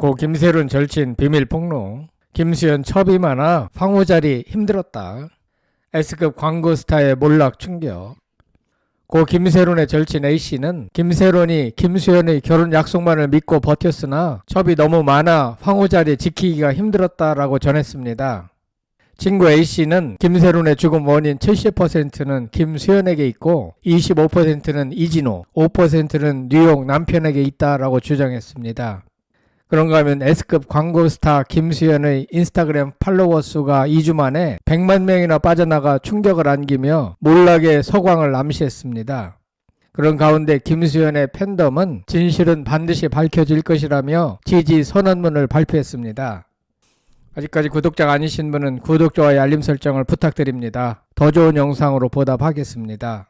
고 김세론 절친 비밀 폭로. 김수현 첩이 많아 황호자리 힘들었다. S급 광고 스타의 몰락 충격. 고 김세론의 절친 A씨는 김세론이 김수현의 결혼 약속만을 믿고 버텼으나 첩이 너무 많아 황호자리 지키기가 힘들었다라고 전했습니다. 친구 A씨는 김세론의 죽음 원인 70%는 김수현에게 있고 25%는 이진호, 5%는 뉴욕 남편에게 있다라고 주장했습니다. 그런가 하면 S급 광고 스타 김수현의 인스타그램 팔로워 수가 2주 만에 100만 명이나 빠져나가 충격을 안기며 몰락의 서광을 암시했습니다. 그런 가운데 김수현의 팬덤은 진실은 반드시 밝혀질 것이라며 지지 선언문을 발표했습니다. 아직까지 구독자가 아니신 분은 구독, 좋아요, 알림 설정을 부탁드립니다. 더 좋은 영상으로 보답하겠습니다.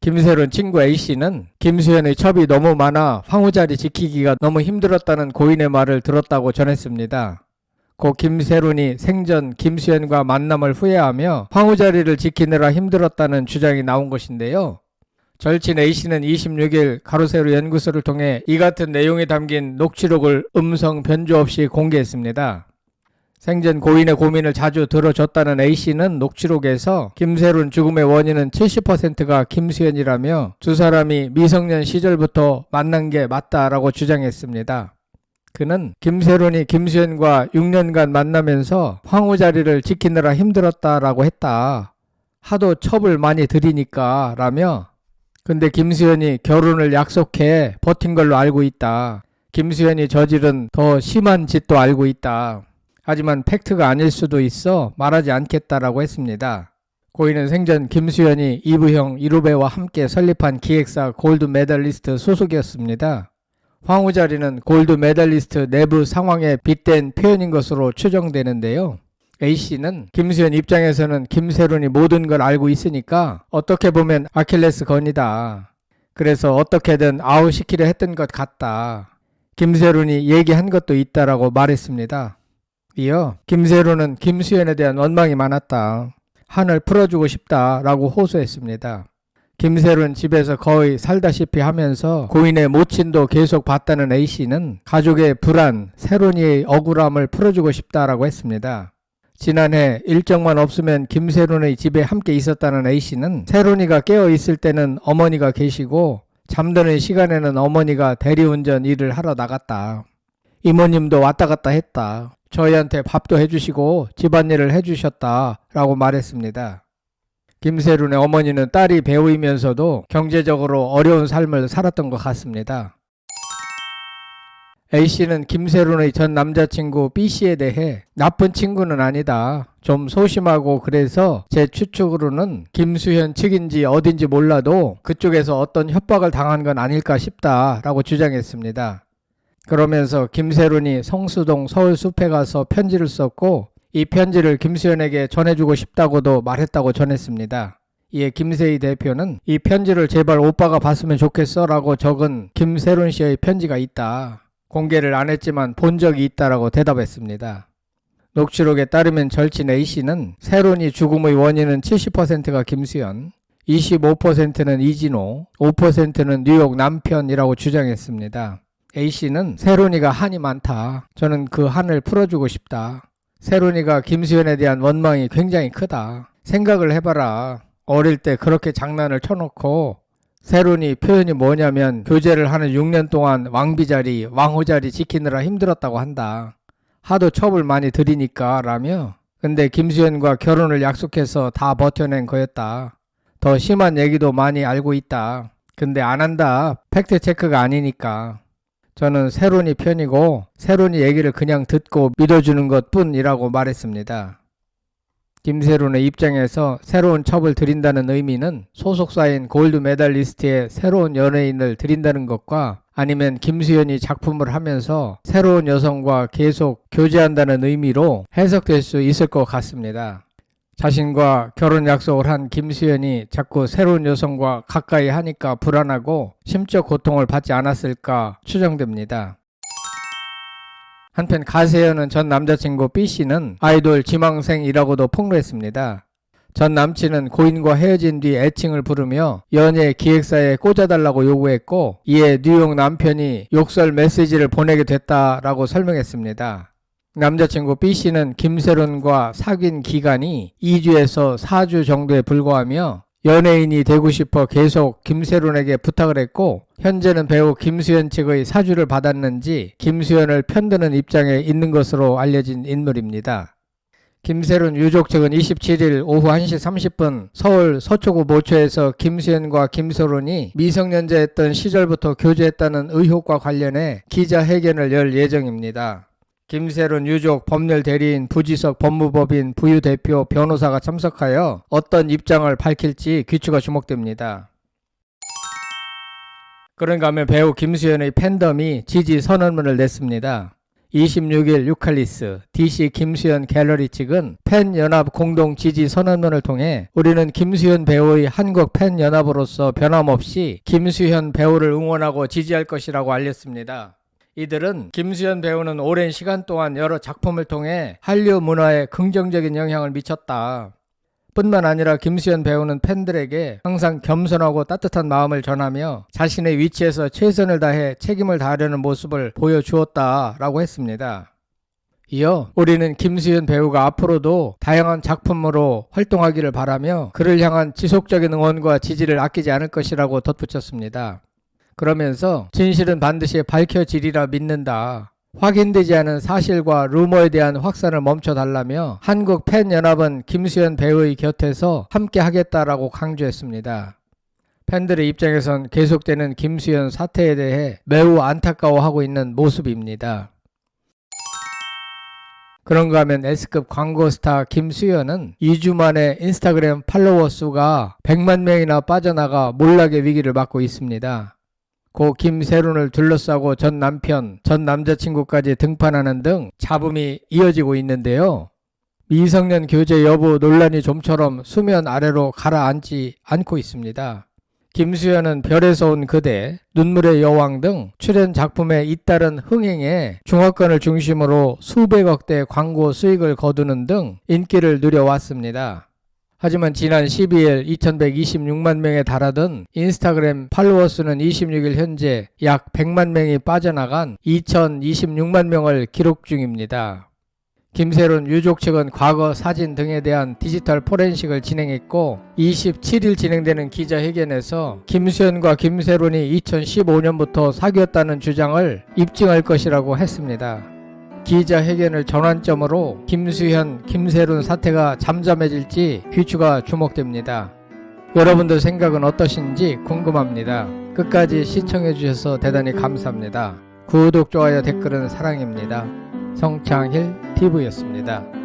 김세론 친구 A씨는 김수현의 첩이 너무 많아 황호자리 지키기가 너무 힘들었다는 고인의 말을 들었다고 전했습니다. 고 김세론이 생전 김수현과 만남을 후회하며 황호자리를 지키느라 힘들었다는 주장이 나온 것인데요. 절친 A씨는 26일 가로세로 연구소를 통해 이 같은 내용이 담긴 녹취록을 음성 변조 없이 공개했습니다. 생전 고인의 고민을 자주 들어줬다는 A씨는 녹취록에서 김세론 죽음의 원인은 70%가 김수현이라며 두 사람이 미성년 시절부터 만난 게 맞다라고 주장했습니다. 그는 김세론이 김수현과 6년간 만나면서 황호자리를 지키느라 힘들었다라고 했다. 하도 첩을 많이 들이니까 라며, 근데 김수현이 결혼을 약속해 버틴 걸로 알고 있다. 김수현이 저지른 더 심한 짓도 알고 있다. 하지만 팩트가 아닐 수도 있어 말하지 않겠다라고 했습니다. 고인은 생전 김수현이 이부형 1후배와 함께 설립한 기획사 골드 메달리스트 소속이었습니다. 황호자리는 골드 메달리스트 내부 상황에 빗댄 표현인 것으로 추정되는데요. A씨는 김수현 입장에서는 김세론이 모든 걸 알고 있으니까 어떻게 보면 아킬레스건이다. 그래서 어떻게든 아웃시키려 했던 것 같다. 김세론이 얘기한 것도 있다라고 말했습니다. 이어 김세론은 김수현에 대한 원망이 많았다. 한을 풀어주고 싶다라고 호소했습니다. 김세론 집에서 거의 살다시피 하면서 고인의 모친도 계속 봤다는 A씨는 가족의 불안, 세론이의 억울함을 풀어주고 싶다라고 했습니다. 지난해 일정만 없으면 김세론의 집에 함께 있었다는 A씨는 세론이가 깨어있을 때는 어머니가 계시고 잠드는 시간에는 어머니가 대리운전 일을 하러 나갔다. 이모님도 왔다 갔다 했다. 저희한테 밥도 해주시고 집안일을 해주셨다 라고 말했습니다. 김세론의 어머니는 딸이 배우이면서도 경제적으로 어려운 삶을 살았던 것 같습니다. A씨는 김세론의 전 남자친구 B씨에 대해 나쁜 친구는 아니다. 좀 소심하고 그래서 제 추측으로는 김수현 측인지 어딘지 몰라도 그쪽에서 어떤 협박을 당한 건 아닐까 싶다 라고 주장했습니다. 그러면서 김세론이 성수동 서울숲에 가서 편지를 썼고 이 편지를 김수현에게 전해주고 싶다고도 말했다고 전했습니다. 이에 김세희 대표는 이 편지를 제발 오빠가 봤으면 좋겠어 라고 적은 김세론 씨의 편지가 있다. 공개를 안 했지만 본 적이 있다라고 대답했습니다. 녹취록에 따르면 절친 A씨는 세론이 죽음의 원인은 70%가 김수현, 25%는 이진호, 5%는 뉴욕 남편이라고 주장했습니다. A씨는 세론이가 한이 많다. 저는 그 한을 풀어주고 싶다. 세론이가 김수현에 대한 원망이 굉장히 크다. 생각을 해봐라. 어릴 때 그렇게 장난을 쳐놓고 세론이 표현이 뭐냐면 교제를 하는 6년 동안 왕비자리, 왕호자리 지키느라 힘들었다고 한다. 하도 첩을 많이 들이니까 라며, 근데 김수현과 결혼을 약속해서 다 버텨낸 거였다. 더 심한 얘기도 많이 알고 있다. 근데 안 한다. 팩트체크가 아니니까. 저는 세론이 편이고 세론이 얘기를 그냥 듣고 믿어주는 것 뿐이라고 말했습니다. 김세론의 입장에서 새로운 첩을 들인다는 의미는 소속사인 골드 메달리스트에 새로운 연예인을 들인다는 것과 아니면 김수현이 작품을 하면서 새로운 여성과 계속 교제한다는 의미로 해석될 수 있을 것 같습니다. 자신과 결혼 약속을 한 김수현이 자꾸 새로운 여성과 가까이 하니까 불안하고 심적 고통을 받지 않았을까 추정됩니다. 한편 가세현은 전 남자친구 B씨는 아이돌 지망생이라고도 폭로했습니다. 전 남친은 고인과 헤어진 뒤 애칭을 부르며 연예 기획사에 꽂아달라고 요구했고, 이에 뉴욕 남편이 욕설 메시지를 보내게 됐다라고 설명했습니다. 남자친구 B씨는 김세론과 사귄 기간이 2주에서 4주 정도에 불과하며 연예인이 되고 싶어 계속 김세론에게 부탁을 했고, 현재는 배우 김수현 측의 사주를 받았는지 김수현을 편드는 입장에 있는 것으로 알려진 인물입니다. 김세론 유족 측은 27일 오후 1시 30분 서울 서초구 모처에서 김수현과 김세론이 미성년자였던 시절부터 교제했다는 의혹과 관련해 기자회견을 열 예정입니다. 김세론 유족 법률 대리인 부지석 법무법인 부유대표 변호사가 참석하여 어떤 입장을 밝힐지 귀추가 주목됩니다. 그런가 하면 배우 김수현의 팬덤이 지지 선언문을 냈습니다. 26일 유칼리스 DC 김수현 갤러리 측은 팬연합 공동 지지 선언문을 통해 우리는 김수현 배우의 한국 팬연합으로서 변함없이 김수현 배우를 응원하고 지지할 것이라고 알렸습니다. 이들은 김수현 배우는 오랜 시간 동안 여러 작품을 통해 한류 문화에 긍정적인 영향을 미쳤다. 뿐만 아니라 김수현 배우는 팬들에게 항상 겸손하고 따뜻한 마음을 전하며 자신의 위치에서 최선을 다해 책임을 다하려는 모습을 보여주었다라고 했습니다. 이어 우리는 김수현 배우가 앞으로도 다양한 작품으로 활동하기를 바라며 그를 향한 지속적인 응원과 지지를 아끼지 않을 것이라고 덧붙였습니다. 그러면서 진실은 반드시 밝혀지리라 믿는다. 확인되지 않은 사실과 루머에 대한 확산을 멈춰달라며 한국 팬연합은 김수현 배우의 곁에서 함께 하겠다라고 강조했습니다. 팬들의 입장에선 계속되는 김수현 사태에 대해 매우 안타까워하고 있는 모습입니다. 그런가 하면 S급 광고 스타 김수현은 2주 만에 인스타그램 팔로워 수가 100만 명이나 빠져나가 몰락의 위기를 맞고 있습니다. 고 김세론을 둘러싸고 전 남편, 전 남자친구까지 등판하는 등 잡음이 이어지고 있는데요. 미성년 교제 여부 논란이 좀처럼 수면 아래로 가라앉지 않고 있습니다. 김수현은 별에서 온 그대, 눈물의 여왕 등 출연 작품에 잇따른 흥행에 중화권을 중심으로 수백억대 광고 수익을 거두는 등 인기를 누려왔습니다. 하지만 지난 12일 2126만 명에 달하던 인스타그램 팔로워 수는 26일 현재 약 100만 명이 빠져나간 2026만 명을 기록 중입니다. 김세론 유족 측은 과거 사진 등에 대한 디지털 포렌식을 진행했고 27일 진행되는 기자회견에서 김수현과 김세론이 2015년부터 사귀었다는 주장을 입증할 것이라고 했습니다. 기자회견을 전환점으로 김수현, 김세론 사태가 잠잠해질지 귀추가 주목됩니다. 여러분들 생각은 어떠신지 궁금합니다. 끝까지 시청해 주셔서 대단히 감사합니다. 구독, 좋아요, 댓글은 사랑입니다. 성창힐 TV였습니다.